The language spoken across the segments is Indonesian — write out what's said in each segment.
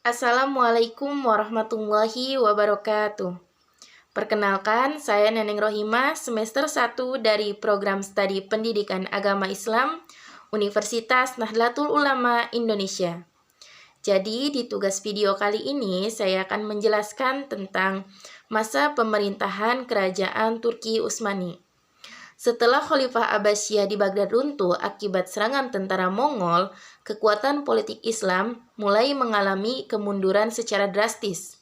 Assalamualaikum warahmatullahi wabarakatuh. Perkenalkan, saya Neneng Rohimah, semester 1 dari program studi Pendidikan Agama Islam, Universitas Nahdlatul Ulama Indonesia. Jadi, di tugas video kali ini, saya akan menjelaskan tentang masa pemerintahan Kerajaan Turki Utsmani. Setelah Khalifah Abbasiyah di Baghdad runtuh akibat serangan tentara Mongol, kekuatan politik Islam mulai mengalami kemunduran secara drastis.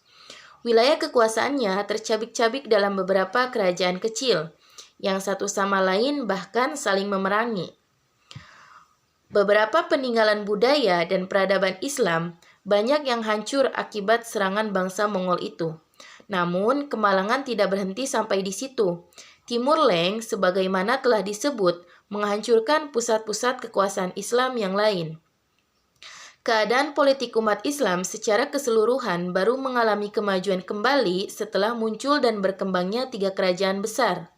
Wilayah kekuasaannya tercabik-cabik dalam beberapa kerajaan kecil, yang satu sama lain bahkan saling memerangi. Beberapa peninggalan budaya dan peradaban Islam banyak yang hancur akibat serangan bangsa Mongol itu. Namun, kemalangan tidak berhenti sampai di situ. Timur Leng, sebagaimana telah disebut, menghancurkan pusat-pusat kekuasaan Islam yang lain. Keadaan politik umat Islam secara keseluruhan baru mengalami kemajuan kembali setelah muncul dan berkembangnya 3 kerajaan besar.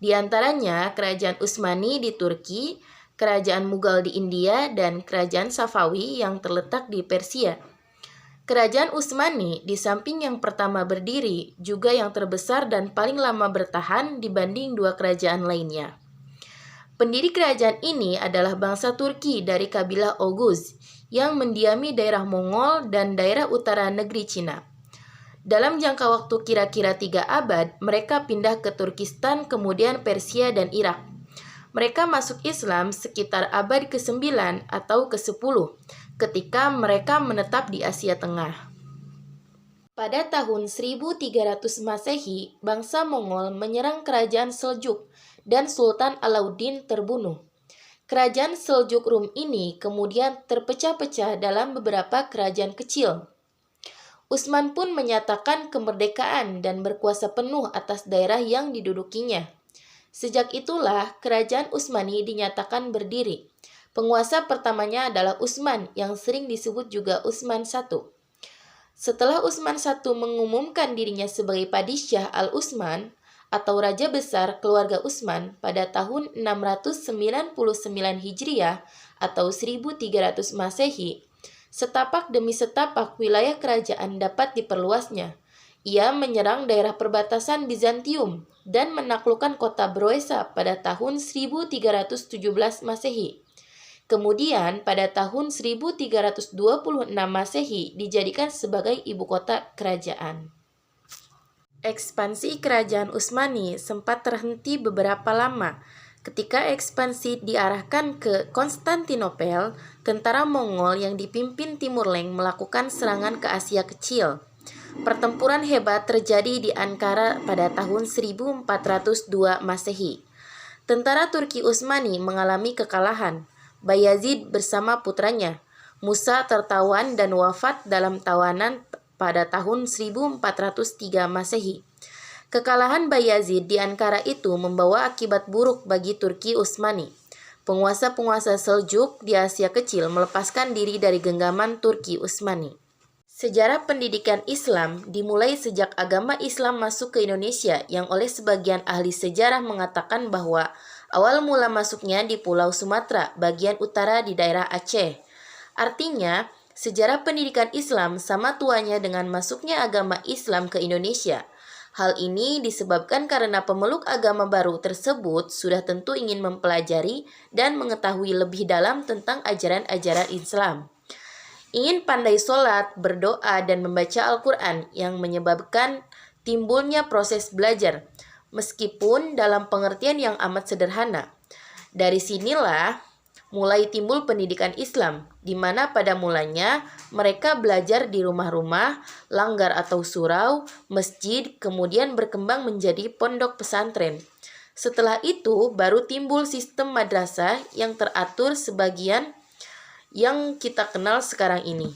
Di antaranya Kerajaan Utsmani di Turki, Kerajaan Mughal di India, dan Kerajaan Safawi yang terletak di Persia. Kerajaan Utsmani di samping yang pertama berdiri, juga yang terbesar dan paling lama bertahan dibanding 2 kerajaan lainnya. Pendiri kerajaan ini adalah bangsa Turki dari kabilah Oghuz yang mendiami daerah Mongol dan daerah utara negeri Cina. Dalam jangka waktu kira-kira 3 abad, mereka pindah ke Turkistan, kemudian Persia dan Irak. Mereka masuk Islam sekitar abad ke-9 atau ke-10 ketika mereka menetap di Asia Tengah. Pada tahun 1300 Masehi, bangsa Mongol menyerang kerajaan Seljuk dan Sultan Alauddin terbunuh. Kerajaan Seljuk Rum ini kemudian terpecah-pecah dalam beberapa kerajaan kecil. Utsman pun menyatakan kemerdekaan dan berkuasa penuh atas daerah yang didudukinya. Sejak itulah kerajaan Utsmani dinyatakan berdiri. Penguasa pertamanya adalah Utsman yang sering disebut juga Utsman I. Setelah Utsman I mengumumkan dirinya sebagai Padishah Al-Utsman atau Raja Besar Keluarga Utsman pada tahun 699 Hijriah atau 1300 Masehi, setapak demi setapak wilayah kerajaan dapat diperluasnya. Ia menyerang daerah perbatasan Bizantium dan menaklukkan kota Broesa pada tahun 1317 Masehi. Kemudian pada tahun 1326 Masehi dijadikan sebagai ibu kota kerajaan. Ekspansi kerajaan Utsmani sempat terhenti beberapa lama. Ketika ekspansi diarahkan ke Konstantinopel, tentara Mongol yang dipimpin Timur Leng melakukan serangan ke Asia Kecil. Pertempuran hebat terjadi di Ankara pada tahun 1402 Masehi. Tentara Turki Utsmani mengalami kekalahan. Bayazid bersama putranya, Musa tertawan dan wafat dalam tawanan pada tahun 1403 Masehi. Kekalahan Bayazid di Ankara itu membawa akibat buruk bagi Turki Utsmani. Penguasa-penguasa Seljuk di Asia Kecil melepaskan diri dari genggaman Turki Utsmani. Sejarah pendidikan Islam dimulai sejak agama Islam masuk ke Indonesia yang oleh sebagian ahli sejarah mengatakan bahwa awal mula masuknya di Pulau Sumatera bagian utara di daerah Aceh. Artinya, sejarah pendidikan Islam sama tuanya dengan masuknya agama Islam ke Indonesia. Hal ini disebabkan karena pemeluk agama baru tersebut sudah tentu ingin mempelajari dan mengetahui lebih dalam tentang ajaran-ajaran Islam. Ingin pandai sholat, berdoa, dan membaca Al-Quran yang menyebabkan timbulnya proses belajar, meskipun dalam pengertian yang amat sederhana. Dari sinilah mulai timbul pendidikan Islam, di mana pada mulanya mereka belajar di rumah-rumah, langgar atau surau, masjid, kemudian berkembang menjadi pondok pesantren. Setelah itu baru timbul sistem madrasah yang teratur sebagian yang kita kenal sekarang ini.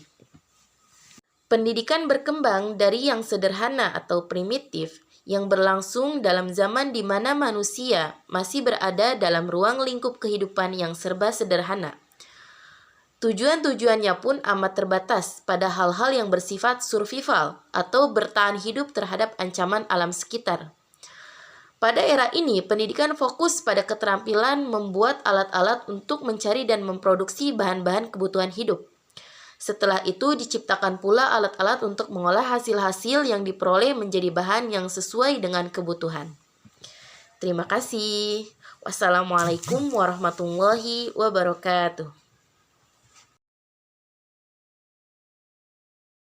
Pendidikan berkembang dari yang sederhana atau primitif yang berlangsung dalam zaman di mana manusia masih berada dalam ruang lingkup kehidupan yang serba sederhana. Tujuan-tujuannya pun amat terbatas pada hal-hal yang bersifat survival atau bertahan hidup terhadap ancaman alam sekitar. Pada era ini, pendidikan fokus pada keterampilan membuat alat-alat untuk mencari dan memproduksi bahan-bahan kebutuhan hidup. Setelah itu diciptakan pula alat-alat untuk mengolah hasil-hasil yang diperoleh menjadi bahan yang sesuai dengan kebutuhan. Terima kasih. Wassalamualaikum warahmatullahi wabarakatuh.